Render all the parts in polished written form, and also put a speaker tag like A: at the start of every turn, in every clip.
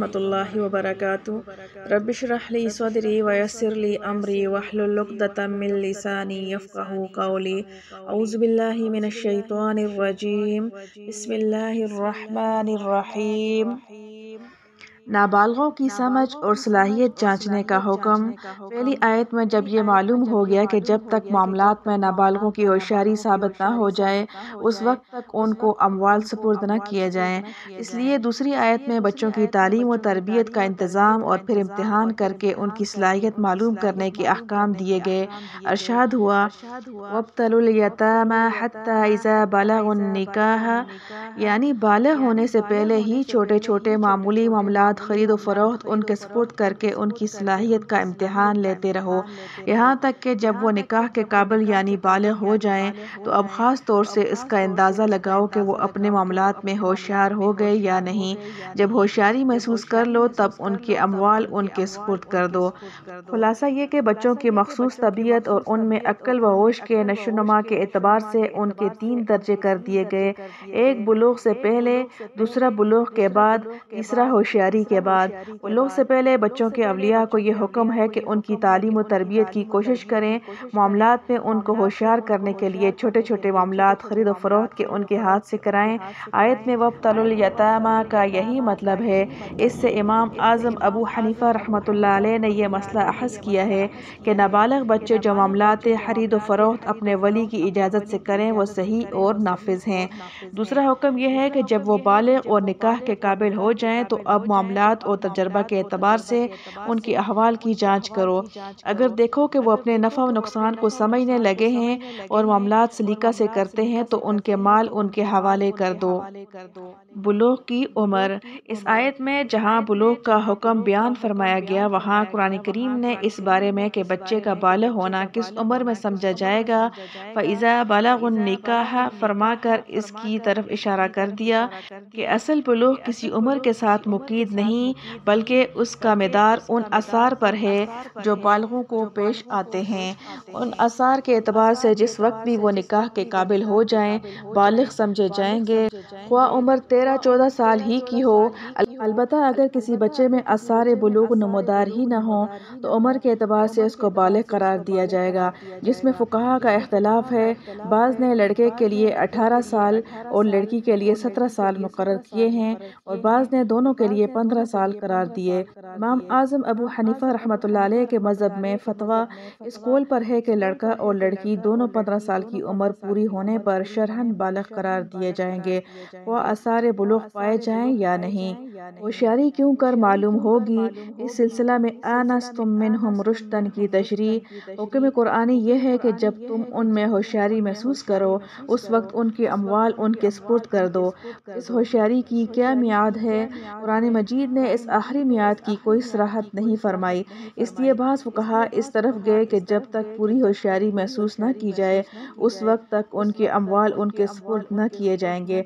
A: ورحمۃ اللہ وبرکاتہ۔ رب اشرح لی صدری ویسر لی امری واحلل عقدۃ من لسانی یفقہوا قولی۔ اعوذ باللہ من الشیطان الرجیم، بسم اللہ الرحمن الرحیم۔ نابالغوں کی سمجھ اور صلاحیت جانچنے کا حکم۔ پہلی آیت میں جب یہ معلوم ہو گیا کہ جب تک معاملات میں نابالغوں کی ہوشیاری ثابت نہ ہو جائے اس وقت تک ان کو اموال سپرد نہ کیے جائیں، اس لیے دوسری آیت میں بچوں کی تعلیم و تربیت کا انتظام اور پھر امتحان کر کے ان کی صلاحیت معلوم کرنے کے احکام دیے گئے۔ ارشاد ہوا وَابْتَلُوا الْيَتَامَى حَتَّى إِذَا بَلَغُوا النِّكَاحَ، یعنی بالغ ہونے سے پہلے ہی چھوٹے چھوٹے معمولی معاملات خرید و فروخت ان کے سپرد کر کے ان کی صلاحیت کا امتحان لیتے رہو، یہاں تک کہ جب وہ نکاح کے قابل یعنی بالغ ہو جائیں تو اب خاص طور سے اس کا اندازہ لگاؤ کہ وہ اپنے معاملات میں ہوشیار ہو گئے یا نہیں۔ جب ہوشیاری محسوس کر لو تب ان کے اموال ان کے سپرد کر دو۔ خلاصہ یہ کہ بچوں کی مخصوص طبیعت اور ان میں عقل و ہوش کے نشوونما کے اعتبار سے ان کے 3 درجے کر دیے گئے، ایک بلوغ سے پہلے، دوسرا بلوغ کے بعد، تیسرا ہوشیاری کے بعد۔ بلوغ سے پہلے بچوں کے اولیاء کو یہ حکم ہے کہ ان کی تعلیم و تربیت کی کوشش کریں، معاملات میں ان کو ہوشیار کرنے کے لیے چھوٹے چھوٹے معاملات خرید و فروخت کے ان کے ہاتھ سے کرائیں۔ آیت میں وَابْتَلُوا الْيَتَامَى کا یہی مطلب ہے۔ اس سے امام اعظم ابو حنیفہ رحمۃ اللہ علیہ نے یہ مسئلہ اخذ کیا ہے کہ نابالغ بچے جو معاملات خرید و فروخت اپنے ولی کی اجازت سے کریں وہ صحیح اور نافذ ہیں۔ دوسرا حکم یہ ہے کہ جب وہ بالغ اور نکاح کے قابل ہو جائیں تو اب معاملات اور تجربہ کے اعتبار سے ان کے احوال کی جانچ کرو۔ اگر دیکھو کہ وہ اپنے نفع و نقصان کو سمجھنے لگے ہیں اور معاملات سلیقہ سے کرتے ہیں تو ان کے مال ان کے حوالے کر دو۔ بلوغ کی عمر۔ اس آیت میں جہاں بلوغ کا حکم بیان فرمایا گیا وہاں قرآن کریم نے اس بارے میں کہ بچے کا بالغ ہونا کس عمر میں سمجھا جائے گا فَإِذَا بَلَغُوا النِّكَاحَ فرما کر اس کی طرف اشارہ کر دیا کہ اصل بلوغ کسی عمر کے ساتھ مقید نہیں بلکہ اس کا مدار ان آثار پر ہے جو بالغوں کو پیش آتے ہیں۔ ان آثار کے اعتبار سے جس وقت بھی وہ نکاح کے قابل ہو جائیں بالغ سمجھے جائیں گے، خواہ عمر 13-14 سال ہی کی ہو۔ البتہ اگر کسی بچے میں آثار بلوغ نمودار ہی نہ ہوں تو عمر کے اعتبار سے اس کو بالغ قرار دیا جائے گا، جس میں فقہا کا اختلاف ہے۔ بعض نے لڑکے کے لیے 18 سال اور لڑکی کے لیے 17 سال مقرر کیے ہیں اور بعض نے دونوں کے لیے 15 سال قرار دیے۔ امام اعظم ابو حنیفہ رحمۃ اللہ علیہ کے مذہب میں فتویٰ اس قول پر ہے کہ لڑکا اور لڑکی دونوں 15 سال کی عمر پوری ہونے پر شرعاً بالغ قرار دیے جائیں گے، خواہ آثار بلوغ پائے جائیں یا نہیں۔ ہوشیاری کیوں کر معلوم ہوگی، اس سلسلہ میں آنستم منہم رشدًا کی تشریح۔ حکم قرآنی یہ ہے کہ جب تم ان میں ہوشیاری محسوس کرو اس وقت ان کے اموال ان کے سپرد کر دو۔ اس ہوشیاری کی کیا میعاد ہے؟ قرآن مجید نے اس آخری میعاد کی کوئی صراحت نہیں فرمائی، اس لیے بعض فقہا اس طرف گئے کہ جب تک پوری ہوشیاری محسوس نہ کی جائے اس وقت تک ان کے اموال ان کے سپرد نہ کیے جائیں گے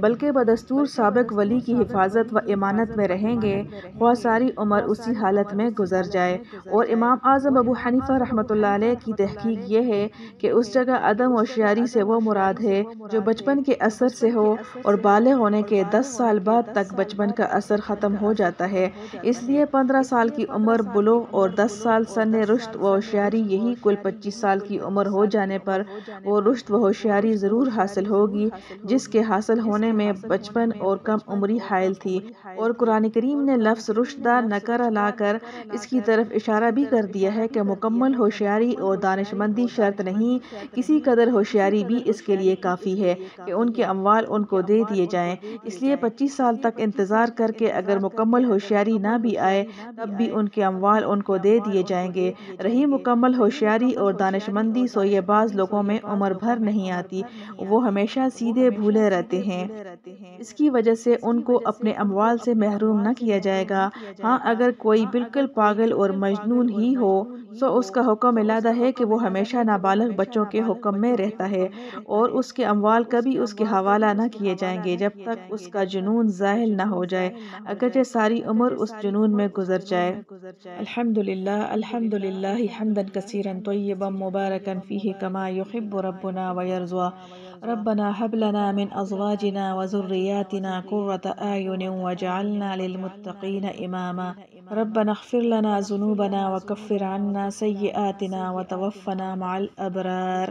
A: بلکہ بدستور سابق ولی کی حفاظت و امانت میں رہیں گے، خواہ ساری عمر اسی حالت میں گزر جائے۔ اور امام اعظم ابو حنیفہ رحمۃ اللہ علیہ کی تحقیق یہ ہے کہ اس جگہ عدم ہوشیاری سے وہ مراد ہے جو بچپن کے اثر سے ہو اور بالغ ہونے کے 10 سال بعد تک بچپن کا اثر ختم ہو جاتا ہے، اس لیے 15 سال کی عمر بلوغ اور 10 سال سن رشد و ہوشیاری، یہی کل 25 سال کی عمر ہو جانے پر وہ رشد و ہوشیاری ضرور حاصل ہوگی جس کے حاصل ہونے میں بچپن اور کم عمری حائل تھی۔ اور قرآن کریم نے لفظ رشدہ نکرہ لا کر اس کی طرف اشارہ بھی کر دیا ہے کہ مکمل ہوشیاری اور دانش مندی شرط نہیں، کسی قدر ہوشیاری بھی اس کے لیے کافی ہے کہ ان کے اموال ان کو دے دیے جائیں۔ اس لیے 25 سال تک انتظار کر کے اگر مکمل ہوشیاری نہ بھی آئے تب بھی ان کے اموال ان کو دے دیے جائیں گے۔ رہی مکمل ہوشیاری اور دانش مندی، سو یہ بعض لوگوں میں عمر بھر نہیں آتی، وہ ہمیشہ سیدھے بھولے رہتے ہیں، اس کی وجہ سے ان کو اپنے اموال سے محروم نہ کیا جائے گا۔ ہاں اگر کوئی بالکل پاگل اور مجنون ہی ہو سو اس کا حکم علادہ ہے کہ وہ ہمیشہ نابالغ بچوں کے حکم میں رہتا ہے اور اس کے اموال کبھی اس کے حوالہ نہ کیے جائیں گے جب تک اس کا جنون زائل نہ ہو جائے۔ اگرچہ ساری عمر اس جنون میں گزر جائے۔ الحمد للہ حمدا کثیرا طیبا مبارکا فیہ کما یحب ربنا ویرضا۔ ربنا هب لنا من ازواجنا وذریاتنا قرة اعین واجعلنا للمتقین اماما۔ ربنا اغفر لنا ذنوبنا وکفر عنا سیئاتنا وتوفنا مع الابرار۔